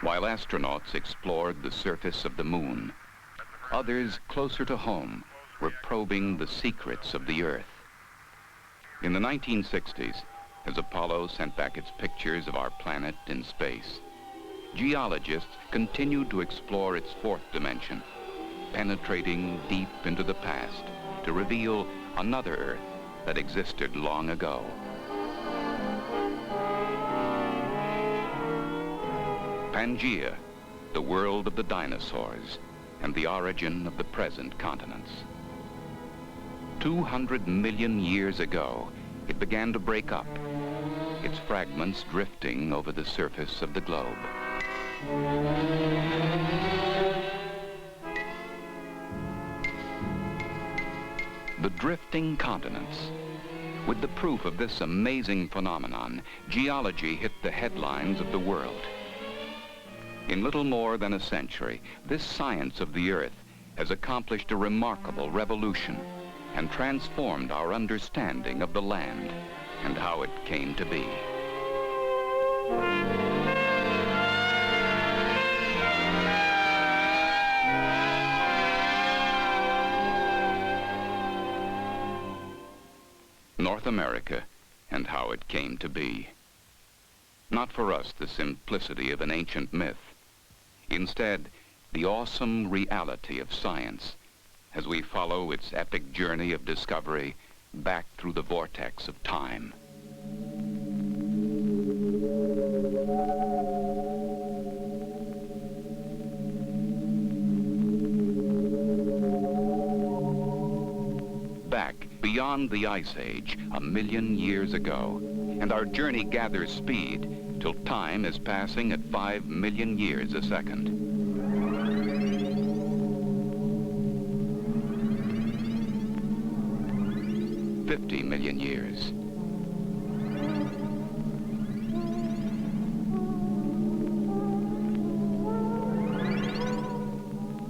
While astronauts explored the surface of the moon, others closer to home were probing the secrets of the Earth. In the 1960s, as Apollo sent back its pictures of our planet in space, geologists continued to explore its fourth dimension, penetrating deep into the past to reveal another Earth that existed long ago. Pangaea, the world of the dinosaurs, and the origin of the present continents. 200 million years ago, it began to break up, its fragments drifting over the surface of the globe. The drifting continents. With the proof of this amazing phenomenon, geology hit the headlines of the world. In little more than a century, this science of the Earth has accomplished a remarkable revolution and transformed our understanding of the land and how it came to be. North America and how it came to be. Not for us the simplicity of an ancient myth. Instead, the awesome reality of science as we follow its epic journey of discovery back through the vortex of time. Back beyond the Ice Age, 1 million years ago, and our journey gathers speed till time is passing at 5 million years a second. $50 million years.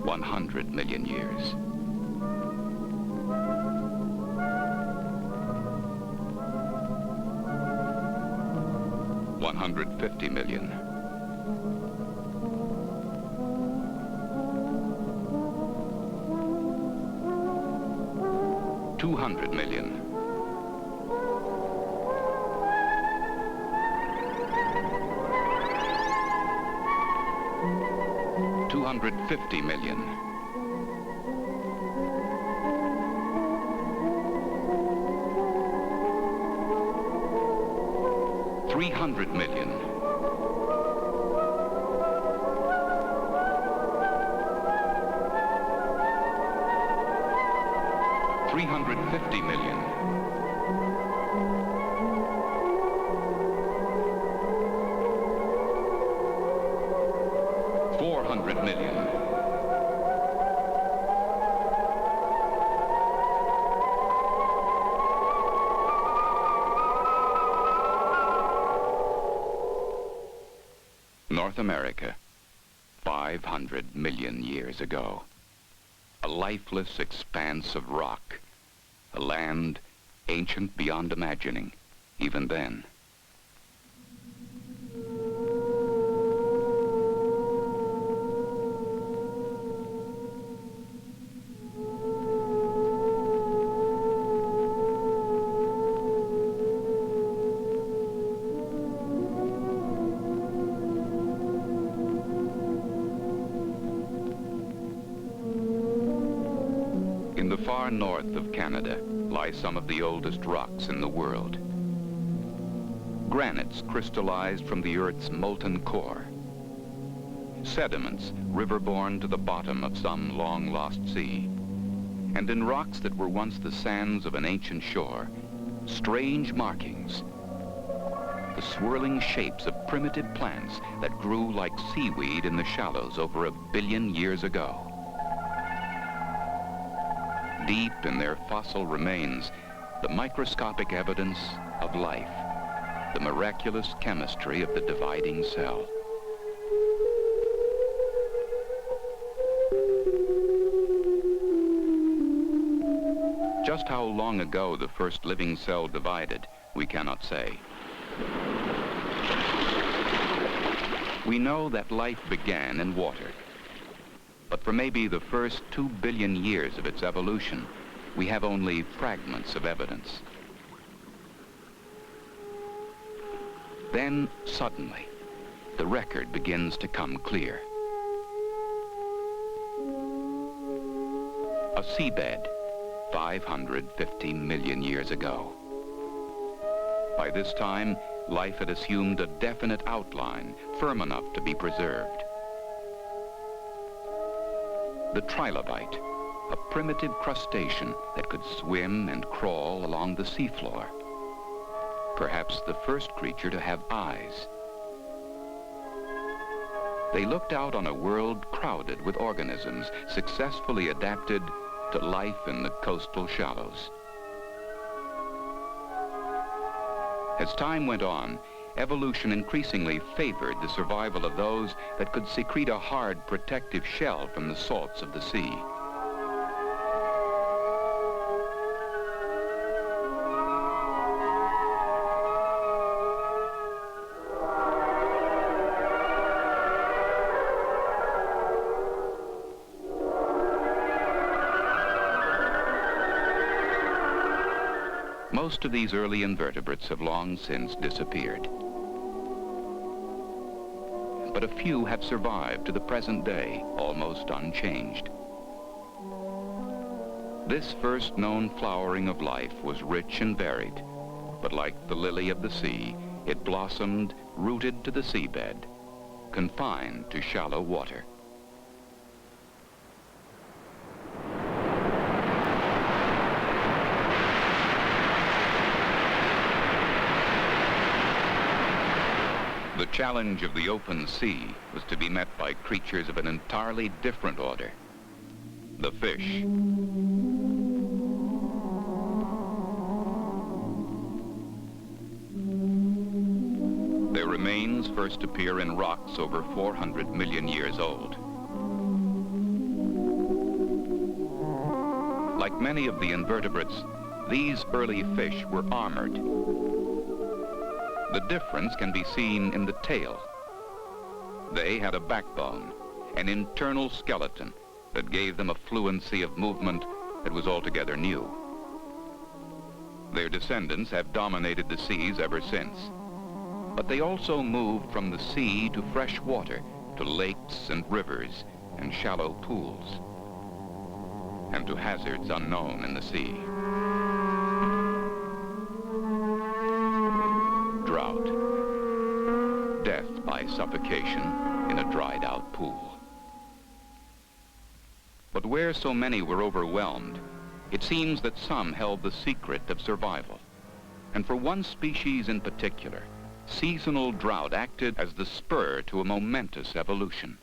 $100 million years. $150 million. $200 million. $250 million. $300 million. $350 million. $400 million. North America, 500 million years ago. A lifeless expanse of rock. A land ancient beyond imagining, even then. In the far north of Canada lie some of the oldest rocks in the world. Granites crystallized from the Earth's molten core. Sediments riverborne to the bottom of some long-lost sea. And in rocks that were once the sands of an ancient shore, strange markings. The swirling shapes of primitive plants that grew like seaweed in the shallows over 1 billion years ago. Deep in their fossil remains, the microscopic evidence of life, the miraculous chemistry of the dividing cell. Just how long ago the first living cell divided, we cannot say. We know that life began in water. But for maybe the first 2 billion years of its evolution, we have only fragments of evidence. Then, suddenly, the record begins to come clear. A seabed, 550 million years ago. By this time, life had assumed a definite outline, firm enough to be preserved. The trilobite, a primitive crustacean that could swim and crawl along the seafloor. Perhaps the first creature to have eyes. They looked out on a world crowded with organisms successfully adapted to life in the coastal shallows. As time went on, evolution increasingly favored the survival of those that could secrete a hard protective shell from the salts of the sea. Most of these early invertebrates have long since disappeared. But a few have survived to the present day, almost unchanged. This first known flowering of life was rich and varied, but like the lily of the sea, it blossomed rooted to the seabed, confined to shallow water. The challenge of the open sea was to be met by creatures of an entirely different order, the fish. Their remains first appear in rocks over 400 million years old. Like many of the invertebrates, these early fish were armored. The difference can be seen in the tail. They had a backbone, an internal skeleton that gave them a fluency of movement that was altogether new. Their descendants have dominated the seas ever since. But they also moved from the sea to fresh water, to lakes and rivers and shallow pools, and to hazards unknown in the sea. Drought, death by suffocation in a dried out pool. But where so many were overwhelmed, it seems that some held the secret of survival. And for one species in particular, seasonal drought acted as the spur to a momentous evolution.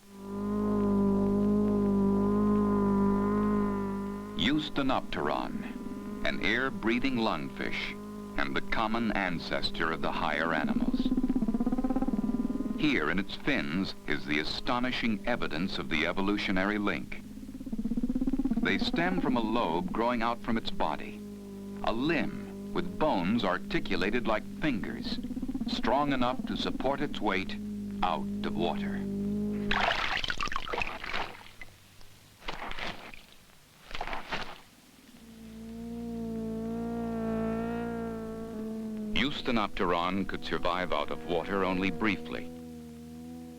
Eusthenopteron, an air-breathing lungfish, and the common ancestor of the higher animals. Here in its fins is the astonishing evidence of the evolutionary link. They stem from a lobe growing out from its body, a limb with bones articulated like fingers, strong enough to support its weight out of water. Eusthenopteron could survive out of water only briefly.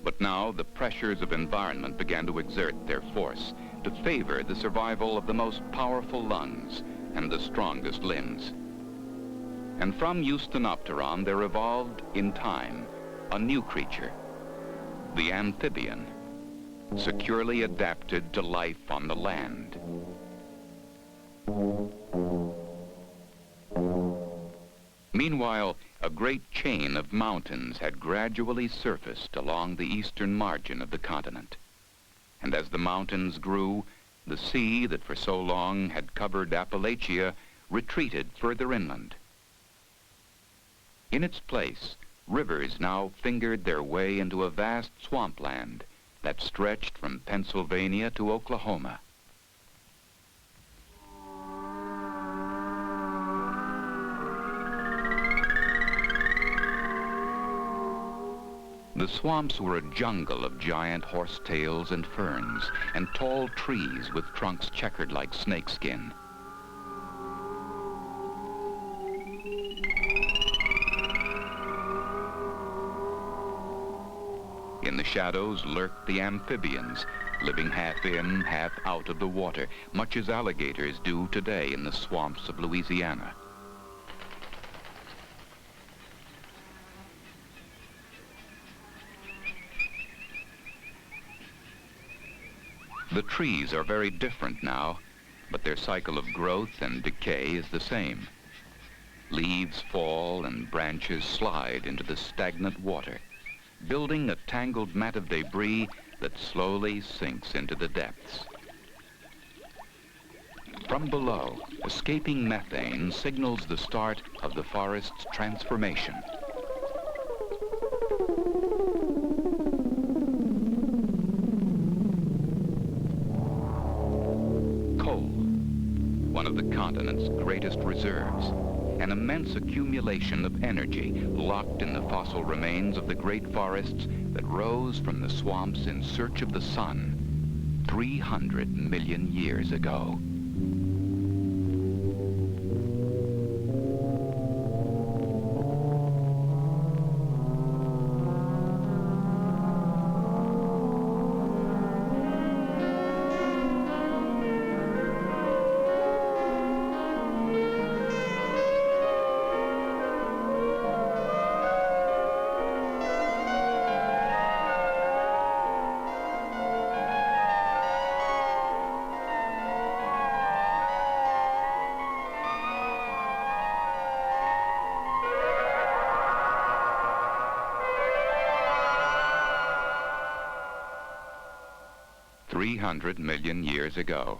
But now the pressures of environment began to exert their force to favor the survival of the most powerful lungs and the strongest limbs. And from Eusthenopteron there evolved, in time, a new creature, the amphibian, securely adapted to life on the land. Meanwhile, a great chain of mountains had gradually surfaced along the eastern margin of the continent. And as the mountains grew, the sea that for so long had covered Appalachia retreated further inland. In its place, rivers now fingered their way into a vast swampland that stretched from Pennsylvania to Oklahoma. The swamps were a jungle of giant horsetails and ferns, and tall trees with trunks checkered like snakeskin. In the shadows lurked the amphibians, living half in, half out of the water, much as alligators do today in the swamps of Louisiana. The trees are very different now, but their cycle of growth and decay is the same. Leaves fall and branches slide into the stagnant water, building a tangled mat of debris that slowly sinks into the depths. From below, escaping methane signals the start of the forest's transformation. Coal, one of the continent's greatest reserves, an immense accumulation of energy locked in the fossil remains of the great forests that rose from the swamps in search of the sun 300 million years ago. $300 million years ago,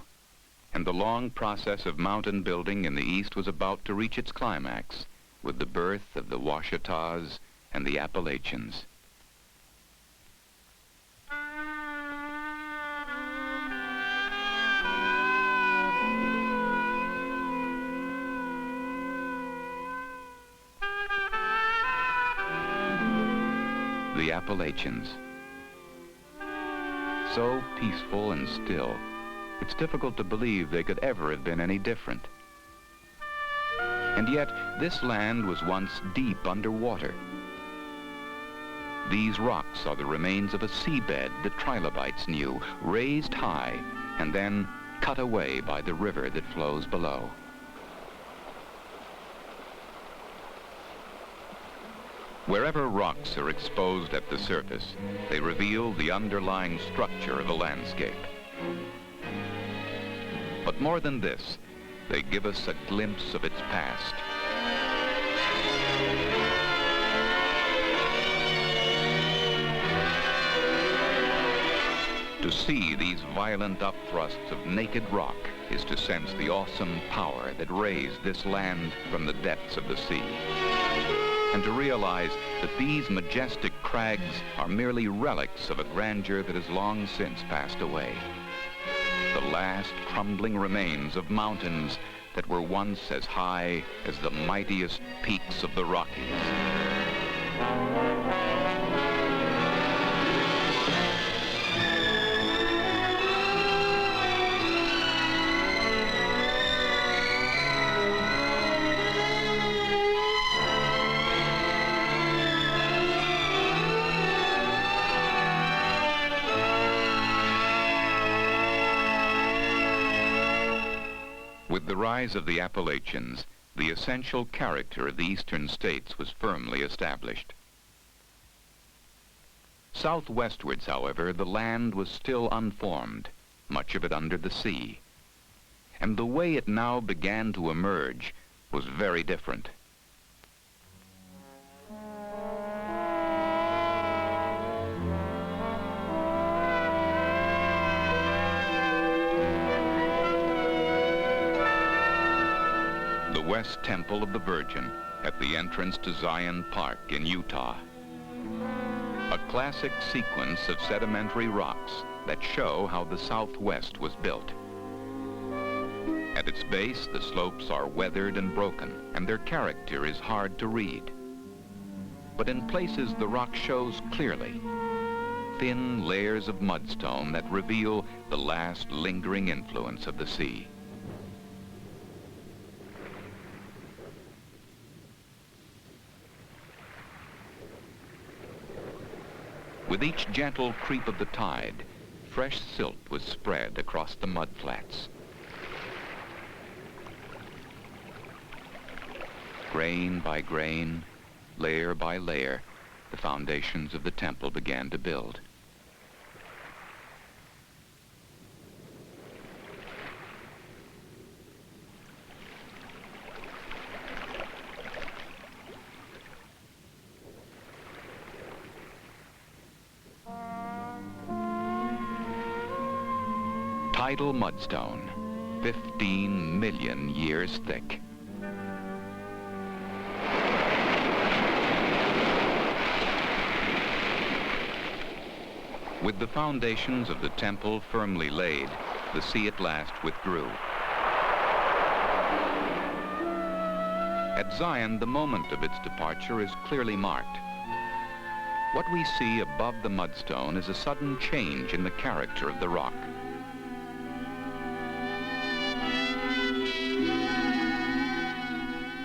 and the long process of mountain building in the east was about to reach its climax with the birth of the Ouachitas and the Appalachians. The Appalachians. So peaceful and still, it's difficult to believe they could ever have been any different. And yet, this land was once deep underwater. These rocks are the remains of a seabed the trilobites knew, raised high and then cut away by the river that flows below. Wherever rocks are exposed at the surface, they reveal the underlying structure of a landscape. But more than this, they give us a glimpse of its past. To see these violent upthrusts of naked rock is to sense the awesome power that raised this land from the depths of the sea. And to realize that these majestic crags are merely relics of a grandeur that has long since passed away. The last crumbling remains of mountains that were once as high as the mightiest peaks of the Rockies. With the rise of the Appalachians, the essential character of the eastern states was firmly established. Southwestwards, however, the land was still unformed, much of it under the sea. And the way it now began to emerge was very different. West Temple of the Virgin at the entrance to Zion Park in Utah. A classic sequence of sedimentary rocks that show how the Southwest was built. At its base, the slopes are weathered and broken, and their character is hard to read. but in places the rock shows clearly. Thin layers of mudstone that reveal the last lingering influence of the sea. With each gentle creep of the tide, fresh silt was spread across the mudflats. Grain by grain, layer by layer, the foundations of the temple began to build. Tidal mudstone, 15 million years thick. With the foundations of the temple firmly laid, the sea at last withdrew. At Zion, the moment of its departure is clearly marked. What we see above the mudstone is a sudden change in the character of the rock.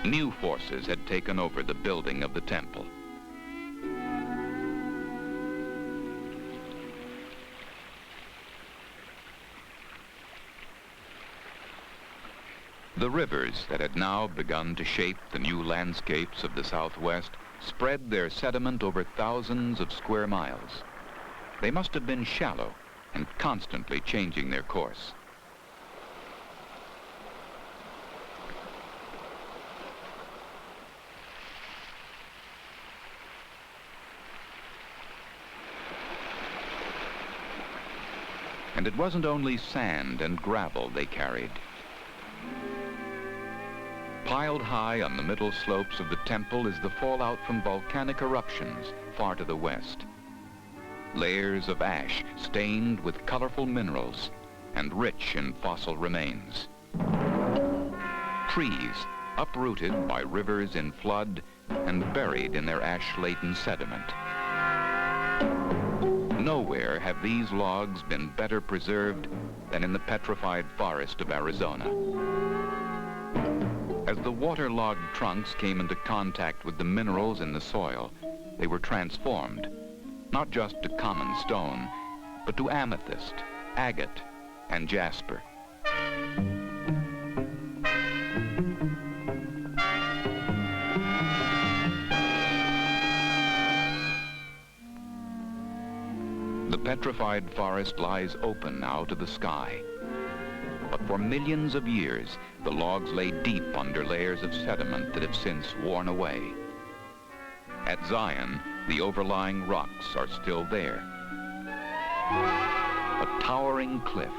New forces had taken over the building of the temple. The rivers that had now begun to shape the new landscapes of the Southwest spread their sediment over thousands of square miles. They must have been shallow and constantly changing their course. And it wasn't only sand and gravel they carried. Piled high on the middle slopes of the temple is the fallout from volcanic eruptions far to the west. Layers of ash stained with colorful minerals and rich in fossil remains. Trees uprooted by rivers in flood and buried in their ash-laden sediment. Nowhere have these logs been better preserved than in the petrified forest of Arizona. As the waterlogged trunks came into contact with the minerals in the soil, they were transformed, not just to common stone, but to amethyst, agate, and jasper. The petrified forest lies open now to the sky. But for millions of years, the logs lay deep under layers of sediment that have since worn away. At Zion, the overlying rocks are still there. A towering cliff,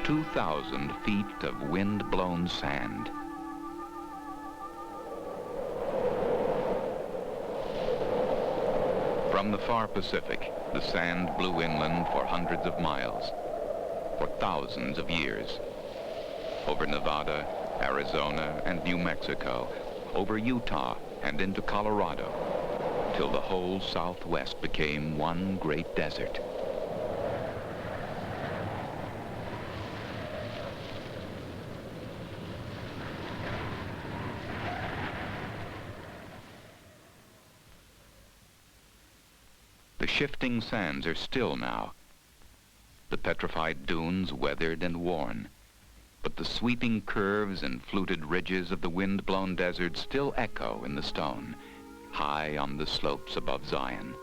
2,000 feet of wind-blown sand. From the far Pacific, the sand blew inland for hundreds of miles, for thousands of years. Over Nevada, Arizona, and New Mexico, over Utah and into Colorado, till the whole Southwest became one great desert. The shifting sands are still now. The petrified dunes weathered and worn, but the sweeping curves and fluted ridges of the wind-blown desert still echo in the stone, high on the slopes above Zion.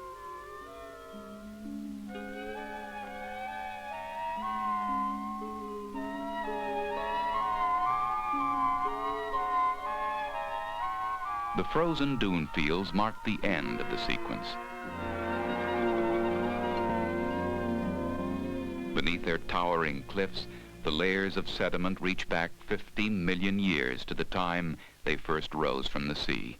The frozen dune fields mark the end of the sequence. Beneath their towering cliffs, the layers of sediment reach back 50 million years to the time they first rose from the sea.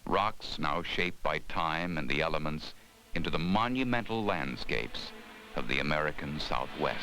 Rocks now shaped by time and the elements into the monumental landscapes of the American Southwest.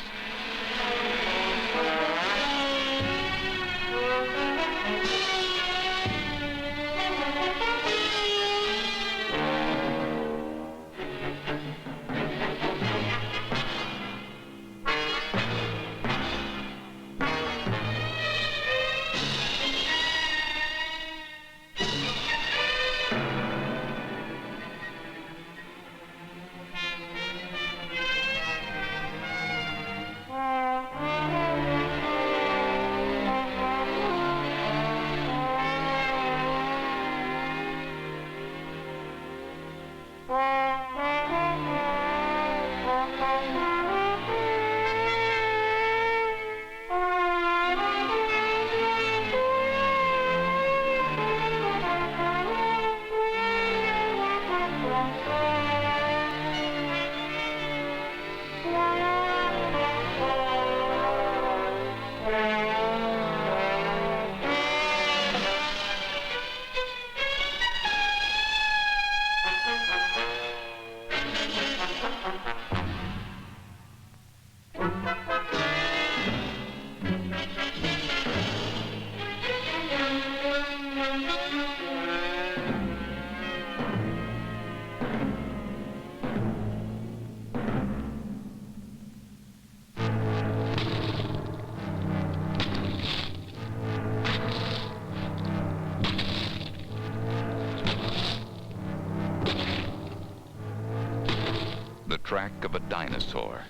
track of a dinosaur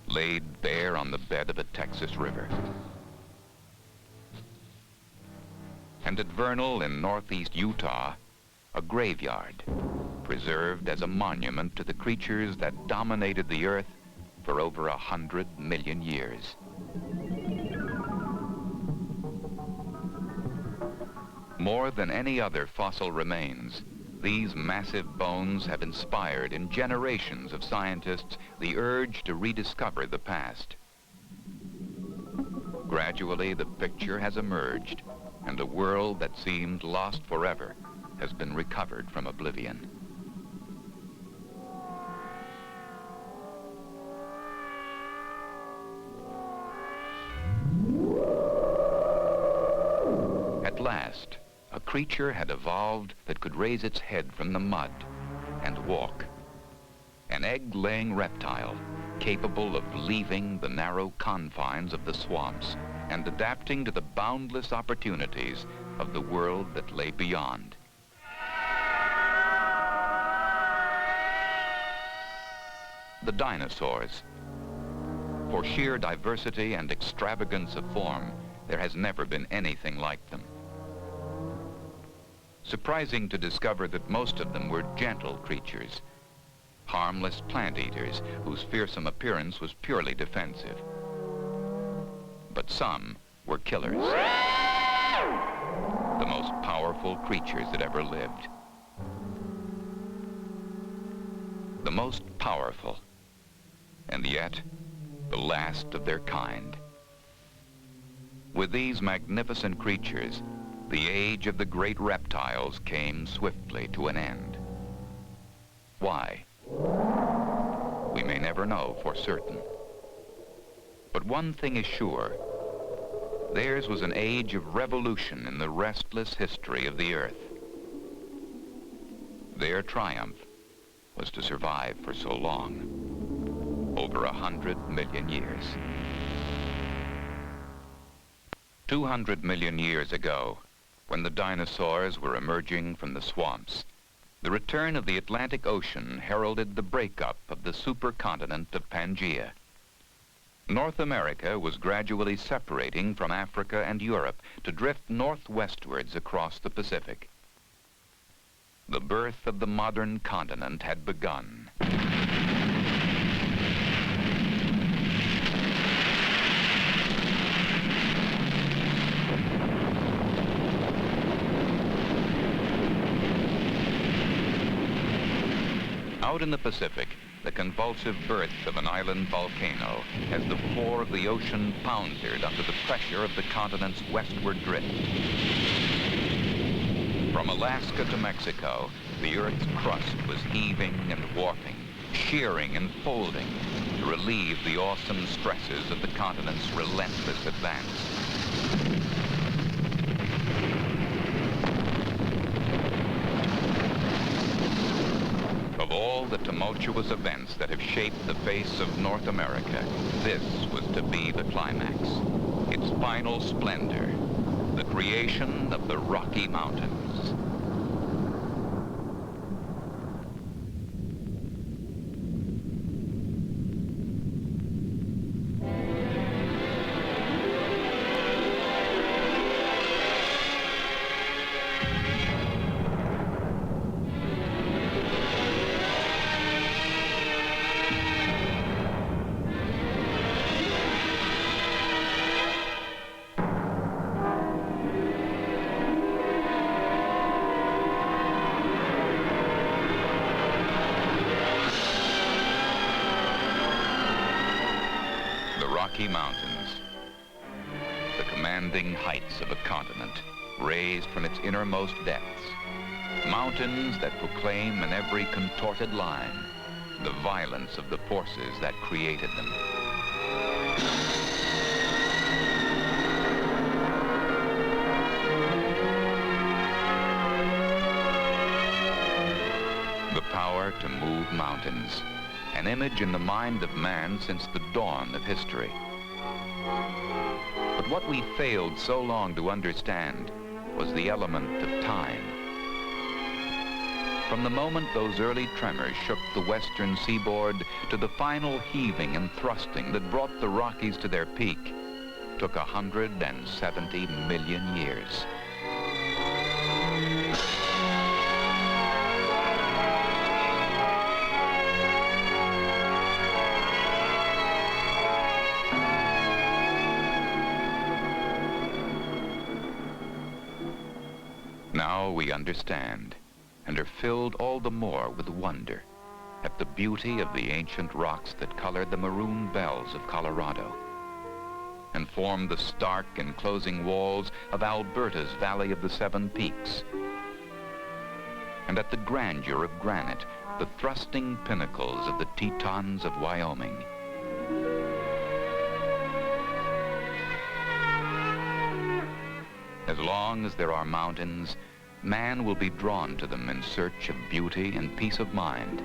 laid bare on the bed of a Texas river. And at Vernal in northeast Utah, a graveyard preserved as a monument to the creatures that dominated the earth for over 100 million years. More than any other fossil remains, these massive bones have inspired in generations of scientists the urge to rediscover the past. Gradually, the picture has emerged, and a world that seemed lost forever has been recovered from oblivion. At last, a creature had evolved that could raise its head from the mud and walk. An egg-laying reptile capable of leaving the narrow confines of the swamps and adapting to the boundless opportunities of the world that lay beyond. The dinosaurs. For sheer diversity and extravagance of form, there has never been anything like them. Surprising to discover that most of them were gentle creatures, harmless plant eaters whose fearsome appearance was purely defensive. But some were killers, the most powerful creatures that ever lived. The most powerful, and yet the last of their kind. With these magnificent creatures, the age of the great reptiles came swiftly to an end. Why? We may never know for certain. But one thing is sure. Theirs was an age of revolution in the restless history of the earth. Their triumph was to survive for so long, over 100 million years. 200 million years ago, when the dinosaurs were emerging from the swamps, the return of the Atlantic Ocean heralded the breakup of the supercontinent of Pangaea. North America was gradually separating from Africa and Europe to drift northwestwards across the Pacific. The birth of the modern continent had begun. Out in the Pacific, the convulsive birth of an island volcano as the floor of the ocean pounded under the pressure of the continent's westward drift. From Alaska to Mexico, the Earth's crust was heaving and warping, shearing and folding to relieve the awesome stresses of the continent's relentless advance. Of all the tumultuous events that have shaped the face of North America, this was to be the climax. Its final splendor, the creation of the Rocky Mountains. Rocky Mountains, the commanding heights of a continent, raised from its innermost depths. Mountains that proclaim in every contorted line the violence of the forces that created them. The power to move mountains, an image in the mind of man since the dawn of history. But what we failed so long to understand was the element of time. From the moment those early tremors shook the western seaboard to the final heaving and thrusting that brought the Rockies to their peak, took 170 million years. Now we understand and are filled all the more with wonder at the beauty of the ancient rocks that color the maroon bells of Colorado and form the stark enclosing walls of Alberta's Valley of the Seven Peaks, and at the grandeur of granite, the thrusting pinnacles of the Tetons of Wyoming. As long as there are mountains, man will be drawn to them in search of beauty and peace of mind.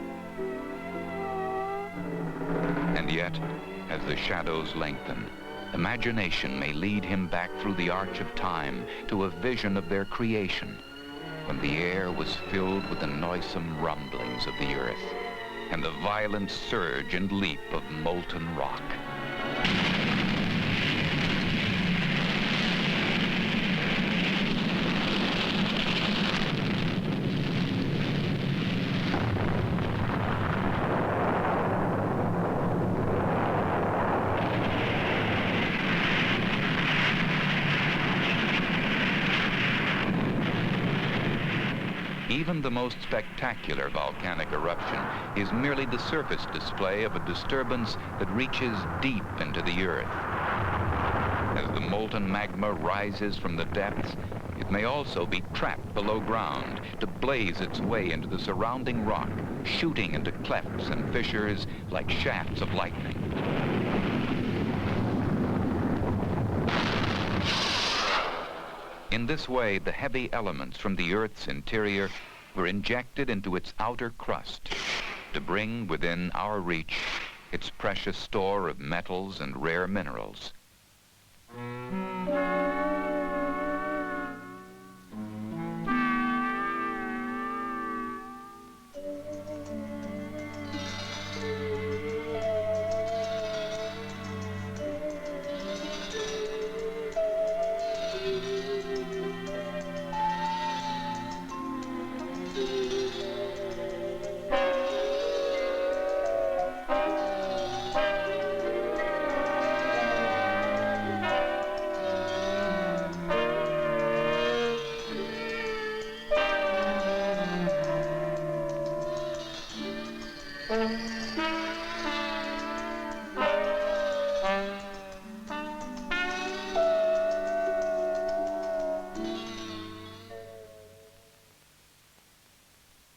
And yet, as the shadows lengthen, imagination may lead him back through the arch of time to a vision of their creation, when the air was filled with the noisome rumblings of the earth and the violent surge and leap of molten rock. Even the most spectacular volcanic eruption is merely the surface display of a disturbance that reaches deep into the earth. As the molten magma rises from the depths, it may also be trapped below ground to blaze its way into the surrounding rock, shooting into clefts and fissures like shafts of lightning. In this way, the heavy elements from the Earth's interior were injected into its outer crust to bring within our reach its precious store of metals and rare minerals.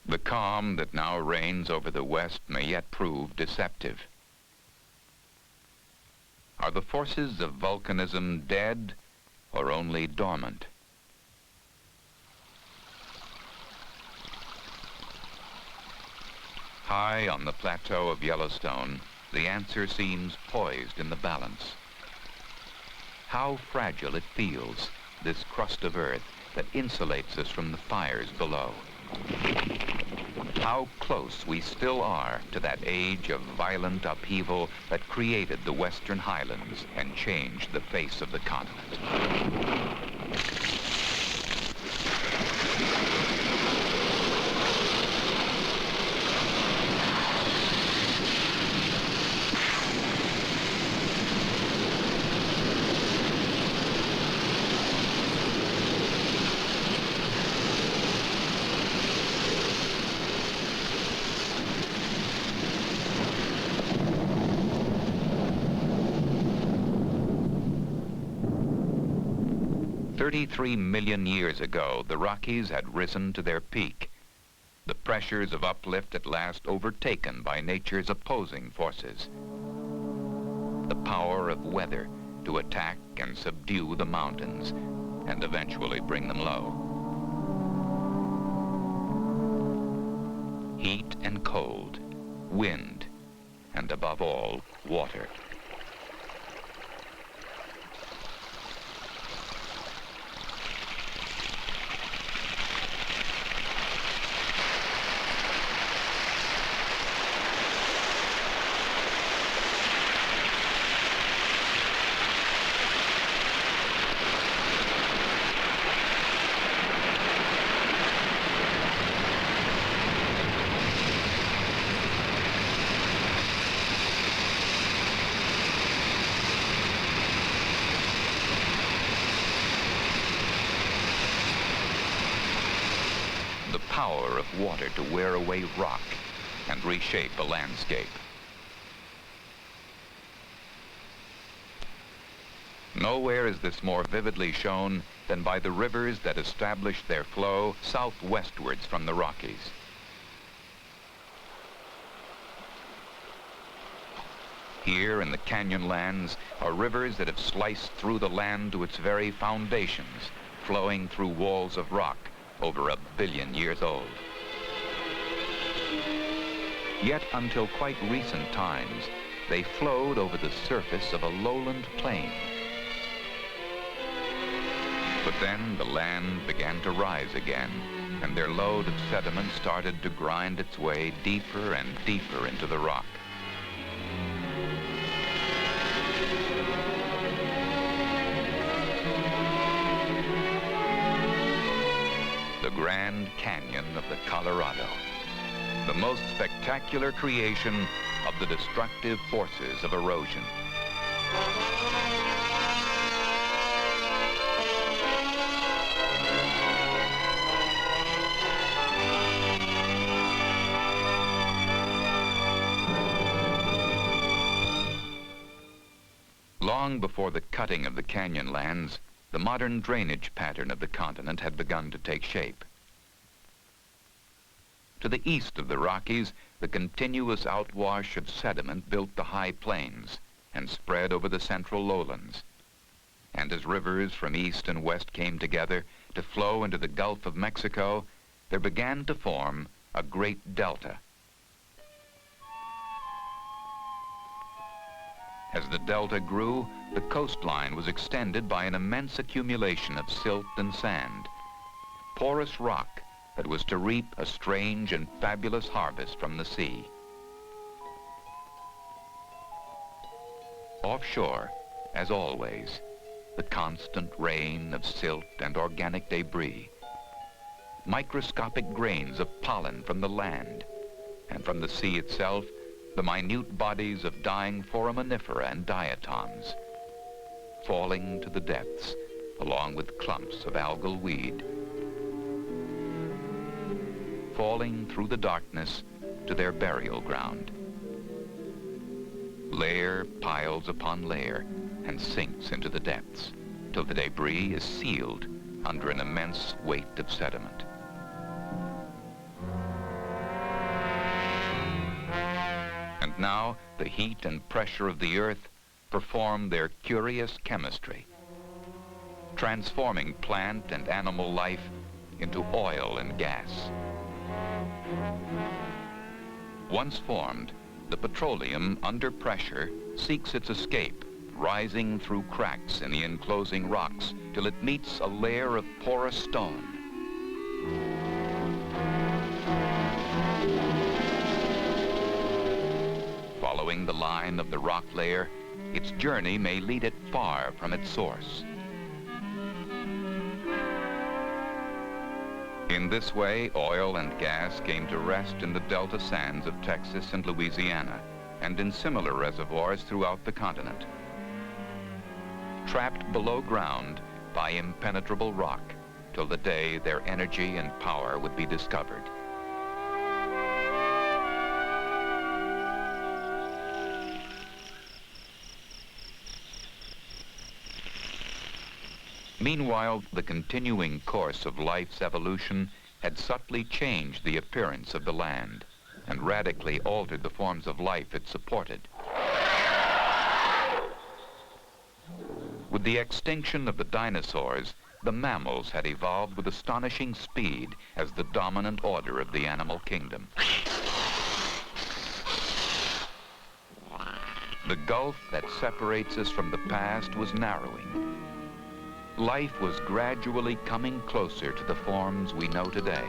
The calm that now reigns over the West may yet prove deceptive. Are the forces of volcanism dead or only dormant? High on the plateau of Yellowstone, the answer seems poised in the balance. How fragile it feels, this crust of earth that insulates us from the fires below. How close we still are to that age of violent upheaval that created the Western Highlands and changed the face of the continent. "33 million years ago, the Rockies had risen to their peak, the pressures of uplift at last overtaken by nature's opposing forces. The power of weather to attack and subdue the mountains and eventually bring them low. Heat and cold, wind, and above all, water. power of water to wear away rock and reshape a landscape. Nowhere is this more vividly shown than by the rivers that established their flow southwestwards from the Rockies. Here in the canyon lands are rivers that have sliced through the land to its very foundations, flowing through walls of rock over 1 billion years old. Yet until quite recent times, they flowed over the surface of a lowland plain. But then the land began to rise again, and their load of sediment started to grind its way deeper and deeper into the rock. The Grand Canyon of the Colorado, the most spectacular creation of the destructive forces of erosion. Long before the cutting of the canyon lands, the modern drainage pattern of the continent had begun to take shape. To the east of the Rockies, the continuous outwash of sediment built the high plains and spread over the central lowlands. And as rivers from east and west came together to flow into the Gulf of Mexico, there began to form a great delta. As the delta grew, the coastline was extended by an immense accumulation of silt and sand, porous rock that was to reap a strange and fabulous harvest from the sea. Offshore, as always, the constant rain of silt and organic debris, microscopic grains of pollen from the land, and from the sea itself, the minute bodies of dying foraminifera and diatoms, falling to the depths along with clumps of algal weed, falling through the darkness to their burial ground. Layer piles upon layer and sinks into the depths till the debris is sealed under an immense weight of sediment. And now the heat and pressure of the earth perform their curious chemistry, transforming plant and animal life into oil and gas. Once formed, the petroleum under pressure seeks its escape, rising through cracks in the enclosing rocks till it meets a layer of porous stone. Following the line of the rock layer, its journey may lead it far from its source. In this way, oil and gas came to rest in the delta sands of Texas and Louisiana, and in similar reservoirs throughout the continent, trapped below ground by impenetrable rock till the day their energy and power would be discovered. Meanwhile, the continuing course of life's evolution had subtly changed the appearance of the land and radically altered the forms of life it supported. With the extinction of the dinosaurs, the mammals had evolved with astonishing speed as the dominant order of the animal kingdom. The gulf that separates us from the past was narrowing. Life was gradually coming closer to the forms we know today.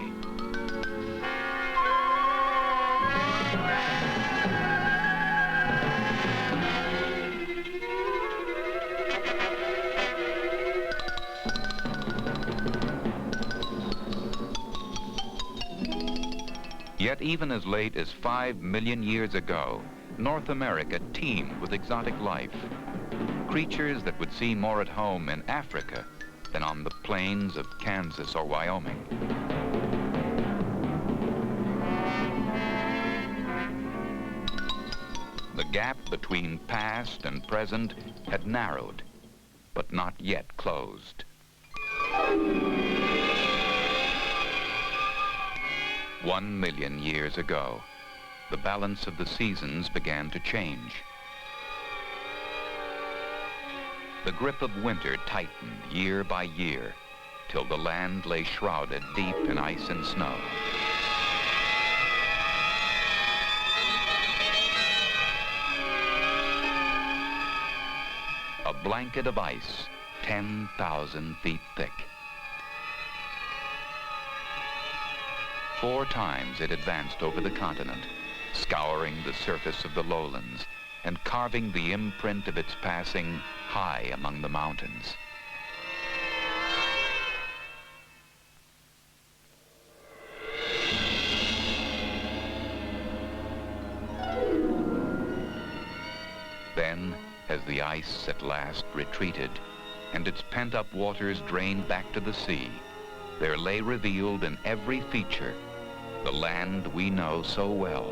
Yet even as late as 5 million years ago, North America teemed with exotic life. Creatures that would seem more at home in Africa than on the plains of Kansas or Wyoming. gap between past and present had narrowed, but not yet closed. 1 million years ago, the balance of the seasons began to change. The grip of winter tightened year by year, till the land lay shrouded deep in ice and snow. A blanket of ice, 10,000 feet thick. 4 times it advanced over the continent, scouring the surface of the lowlands and carving the imprint of its passing high among the mountains. Then, as the ice at last retreated and its pent-up waters drained back to the sea, there lay revealed in every feature the land we know so well.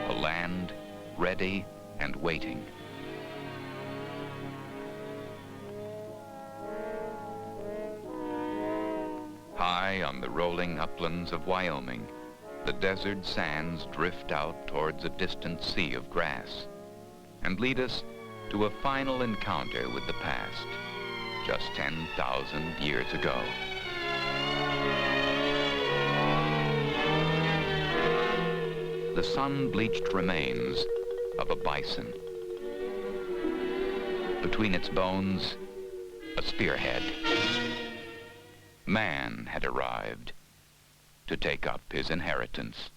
A land ready and waiting. High on the rolling uplands of Wyoming, the desert sands drift out towards a distant sea of grass and lead us to a final encounter with the past, just 10,000 years ago. The sun-bleached remains of a bison. Between its bones, a spearhead. Man had arrived to take up his inheritance.